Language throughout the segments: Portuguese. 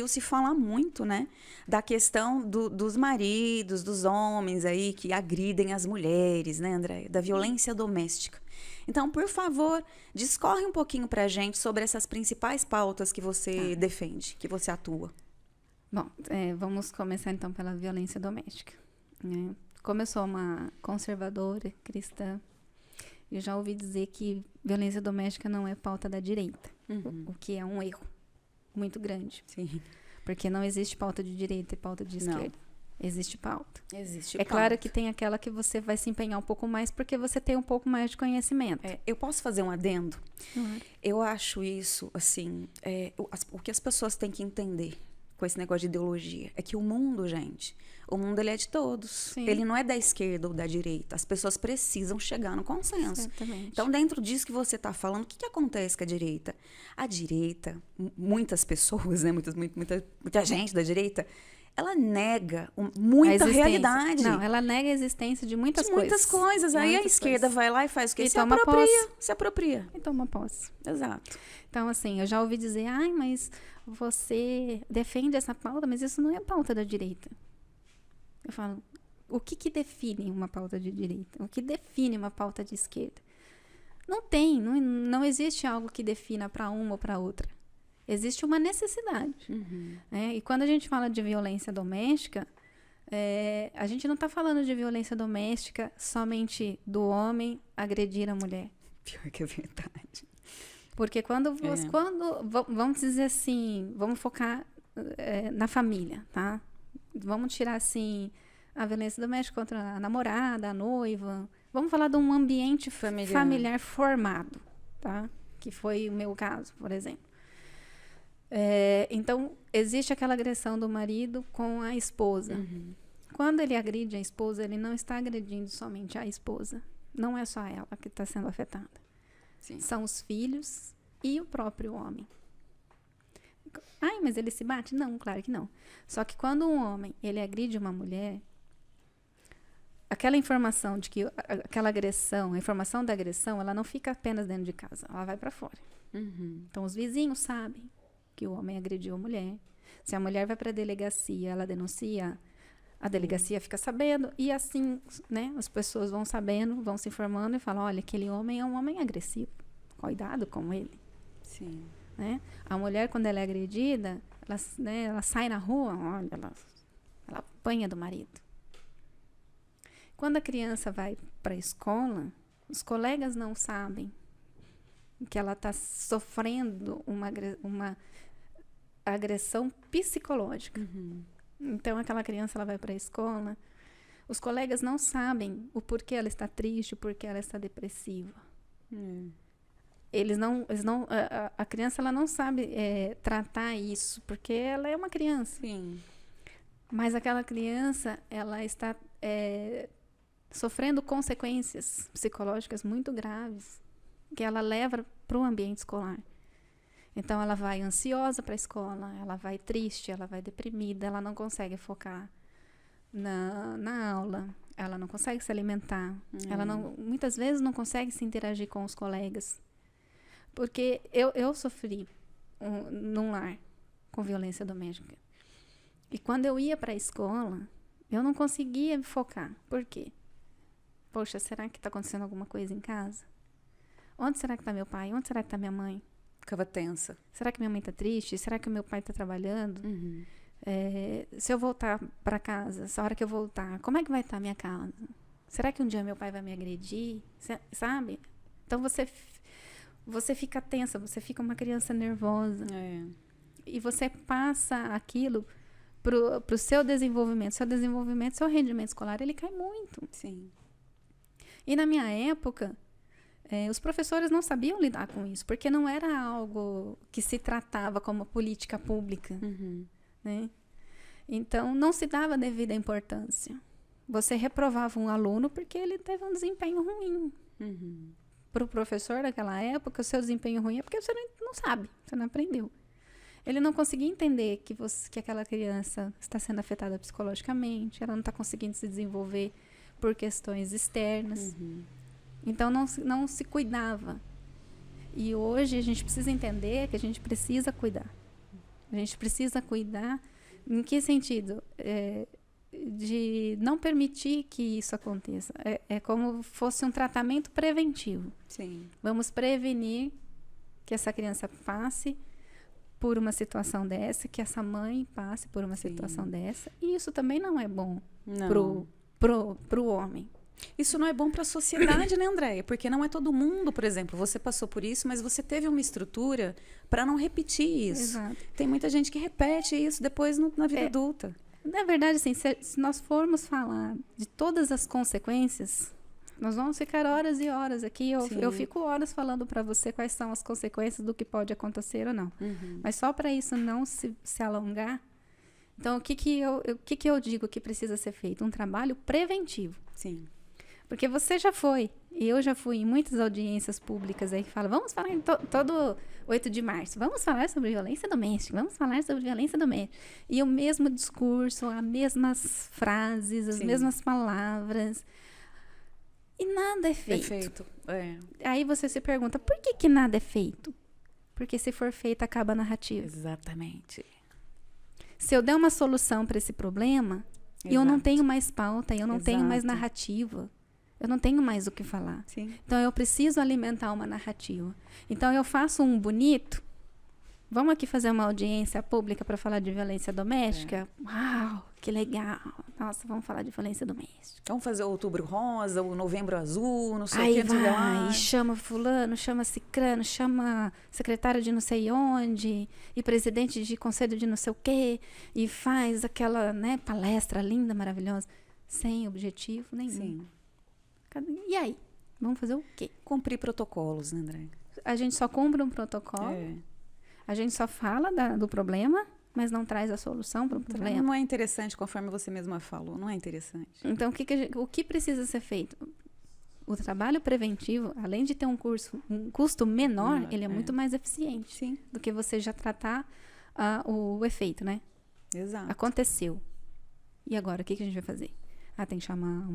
Se fala muito, né, da questão dos maridos, dos homens aí que agridem as mulheres, né, André? Da violência doméstica. Então, por favor, discorre um pouquinho pra gente sobre essas principais pautas que você defende, que você atua. Bom, vamos começar então pela violência doméstica, né? Como eu sou uma conservadora cristã, eu já ouvi dizer que violência doméstica não é pauta da direita, o que é um erro muito grande. Sim. Porque não existe pauta de direita e pauta de esquerda. Não. Existe pauta. Existe pauta. Claro que tem aquela que você vai se empenhar um pouco mais porque você tem um pouco mais de conhecimento. Eu posso fazer um adendo? Eu acho isso, assim, o que as pessoas têm que entender com esse negócio de ideologia é que o mundo, gente, o mundo ele é de todos. Sim. Ele não é da esquerda ou da direita. As pessoas precisam chegar no consenso. Exatamente. Então, dentro disso que você está falando, o que acontece com a direita? A direita, muitas pessoas, né, muita gente da direita, ela nega muita realidade. Não, ela nega a existência de muitas coisas. Muitas coisas. Aí a esquerda vai lá e faz o quê? Se apropria. E toma posse. Exato. Então, assim, eu já ouvi dizer, mas você defende essa pauta, mas isso não é pauta da direita. Eu falo, o que define uma pauta de direita? O que define uma pauta de esquerda? Não existe algo que defina para uma ou para outra. Existe uma necessidade. E quando a gente fala de violência doméstica, a gente não está falando de violência doméstica somente do homem agredir a mulher. Pior que é verdade. Porque quando vamos dizer assim, vamos focar na família, tá? Vamos tirar, assim, a violência doméstica contra a namorada, a noiva. Vamos falar de um ambiente familiar formado, tá? Que foi o meu caso, por exemplo. Então, existe aquela agressão do marido com a esposa. Quando ele agride a esposa, ele não está agredindo somente a esposa. Não é só ela que está sendo afetada. Sim. São os filhos e o próprio homem. Mas ele se bate? Não, claro que não. Só que quando um homem, ele agride uma mulher, aquela informação de que aquela agressão, a informação da agressão, ela não fica apenas dentro de casa, ela vai para fora. Então, os vizinhos sabem que o homem agrediu a mulher. Se a mulher vai para a delegacia, ela denuncia, a delegacia fica sabendo, e assim, né, as pessoas vão sabendo, vão se informando e falam, olha, aquele homem é um homem agressivo. Cuidado com ele. Sim. Né? A mulher, quando ela é agredida, ela sai na rua, olha, ela apanha do marido. Quando a criança vai para a escola, os colegas não sabem que ela está sofrendo uma agressão psicológica. Então, aquela criança ela vai para a escola, os colegas não sabem o porquê ela está triste, o porquê ela está depressiva. A criança ela não sabe tratar isso, porque ela é uma criança. Sim. Mas aquela criança, ela está sofrendo consequências psicológicas muito graves, que ela leva para o ambiente escolar. Então, ela vai ansiosa para a escola, ela vai triste, ela vai deprimida, ela não consegue focar na aula, ela não consegue se alimentar, ela muitas vezes não consegue se interagir com os colegas. Porque eu sofri num lar com violência doméstica. E quando eu ia para a escola, eu não conseguia me focar. Por quê? Poxa, será que está acontecendo alguma coisa em casa? Onde será que está meu pai? Onde será que está minha mãe? Ficava tensa. Será que minha mãe está triste? Será que o meu pai está trabalhando? Se eu voltar para casa, essa hora que eu voltar, como é que vai estar a minha casa? Será que um dia meu pai vai me agredir? Sabe? Então, você fica tensa, você fica uma criança nervosa. E você passa aquilo pro seu desenvolvimento. Seu rendimento escolar, ele cai muito. Sim. E na minha época, os professores não sabiam lidar com isso, porque não era algo que se tratava como política pública. Né? Então, não se dava devida importância. Você reprovava um aluno porque ele teve um desempenho ruim. Para o professor daquela época, o seu desempenho ruim é porque você não sabe, você não aprendeu. Ele não conseguia entender que aquela criança está sendo afetada psicologicamente, ela não está conseguindo se desenvolver por questões externas. Então, não se cuidava. E hoje a gente precisa entender que a gente precisa cuidar. A gente precisa cuidar. Em que sentido? De não permitir que isso aconteça. É como fosse um tratamento preventivo. Sim. Vamos prevenir que essa criança passe por uma situação dessa, que essa mãe passe por uma situação dessa. E isso também não é bom pro homem. Isso não é bom para a sociedade, né, Andréia? Porque não é todo mundo, por exemplo, você passou por isso, mas você teve uma estrutura para não repetir isso. Exato. Tem muita gente que repete isso depois na vida adulta. Na verdade, assim, se nós formos falar de todas as consequências, nós vamos ficar horas e horas aqui. Eu fico horas falando para você quais são as consequências do que pode acontecer ou não. Mas só para isso não se alongar. Então, o que eu digo que precisa ser feito? Um trabalho preventivo. Sim. Porque você já foi, e eu já fui em muitas audiências públicas aí que falam, vamos falar todo 8 de março, vamos falar sobre violência doméstica, vamos falar sobre violência doméstica. E o mesmo discurso, as mesmas frases, as mesmas palavras. E nada é feito. Aí você se pergunta, por que nada é feito? Porque se for feito, acaba a narrativa. Exatamente. Se eu der uma solução para esse problema, eu não tenho mais pauta, eu não tenho mais narrativa. Eu não tenho mais o que falar. Sim. Então, eu preciso alimentar uma narrativa. Então, eu faço um bonito. Vamos aqui fazer uma audiência pública para falar de violência doméstica? Uau, que legal. Nossa, vamos falar de violência doméstica. Vamos fazer o Outubro Rosa, o Novembro Azul, não sei aí o que. Vai, chama fulano, chama cicrano, chama secretário de não sei onde, e presidente de conselho de não sei o quê, e faz aquela, né, palestra linda, maravilhosa, sem objetivo nenhum. Sim. E aí? Vamos fazer o quê? Cumprir protocolos, né, André? A gente só cumpre um protocolo, a gente só fala do problema, mas não traz a solução para o problema. Não é interessante, conforme você mesma falou, não é interessante. Então, o que precisa ser feito? O trabalho preventivo, além de ter um custo menor, ele é muito mais eficiente do que você já tratar o efeito, né? Exato. Aconteceu. E agora, o que a gente vai fazer? Tem que chamar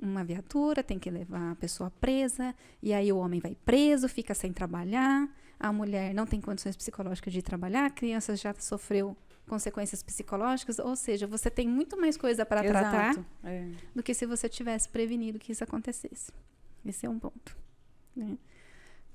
uma viatura, tem que levar a pessoa presa, e aí o homem vai preso, fica sem trabalhar, a mulher não tem condições psicológicas de trabalhar, a criança já sofreu consequências psicológicas, ou seja, você tem muito mais coisa para tratar do que se você tivesse prevenido que isso acontecesse. Esse é um ponto, né?